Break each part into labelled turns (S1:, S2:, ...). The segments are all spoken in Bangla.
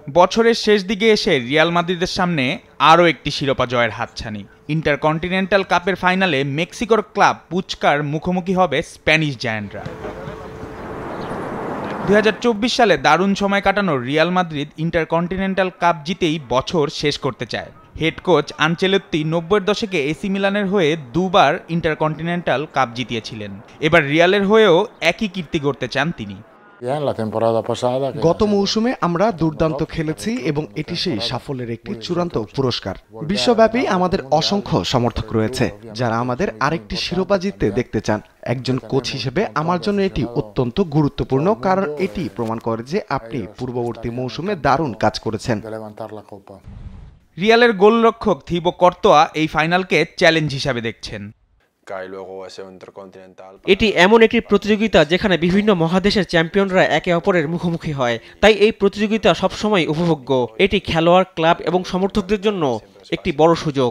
S1: বছরের শেষ দিকে এসে রিয়াল মাদ্রিদের সামনে আরও একটি শিরোপা জয়ের হাতছানি। ইন্টারকন্টিনেন্টাল কাপের ফাইনালে মেক্সিকোর ক্লাব পুচকার মুখোমুখি হবে স্প্যানিশ জায়ান্টরা। 2024 সালে দারুণ সময় কাটানোর রিয়াল মাদ্রিদ ইন্টারকন্টিনেন্টাল কাপ জিতেই বছর শেষ করতে চায়। হেড কোচ আনচেলত্তি 90-এর দশকে এসি মিলানের হয়ে দুবার ইন্টারকন্টিনেন্টাল কাপ জিতিয়েছিলেন। এবার রিয়ালের হয়েও একই কীর্তি গড়তে চান তিনি।
S2: গত মৌসুমে আমরা দুর্দান্ত খেলেছি এবং এটি সেই সাফল্যের একটি চূড়ান্ত পুরস্কার। বিশ্বব্যাপী আমাদের অসংখ্য সমর্থক রয়েছে যারা আমাদের আরেকটি শিরোপা জিততে দেখতে চান। একজন কোচ হিসেবে আমার জন্য এটি অত্যন্ত গুরুত্বপূর্ণ, কারণ এটি প্রমাণ করে যে আপনি পূর্ববর্তী মৌসুমে দারুণ কাজ করেছেন।
S1: রিয়ালের গোলরক্ষক থিবো কর্তোয়া এই ফাইনালকে চ্যালেঞ্জ হিসাবে দেখছেন।
S3: এটি এমন একটি প্রতিযোগিতা যেখানে বিভিন্ন মহাদেশের চ্যাম্পিয়নরা একে অপরের মুখোমুখি হয়, তাই এই প্রতিযোগিতা সবসময় উপভোগ্য। এটি খেলোয়াড়, ক্লাব এবং সমর্থকদের জন্য একটি বড় সুযোগ।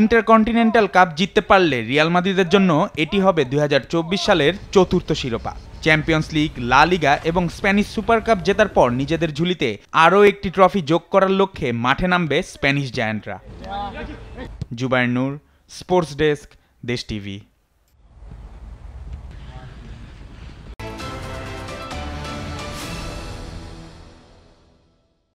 S1: ইন্টারকন্টিনেন্টাল কাপ জিততে পারলে রিয়াল মাদ্রিদের জন্য এটি হবে 2024 সালের চতুর্থ শিরোপা। চ্যাম্পিয়ন্স লিগ, লা লিগা এবং স্প্যানিশ সুপার কাপ জেতার পর নিজেদের ঝুলিতে আরও একটি ট্রফি যোগ করার লক্ষ্যে মাঠে নামবে স্প্যানিশ জায়ান্টরা। জুবায়ের নূর, স্পোর্টস ডেস্ক, দেশ টিভি।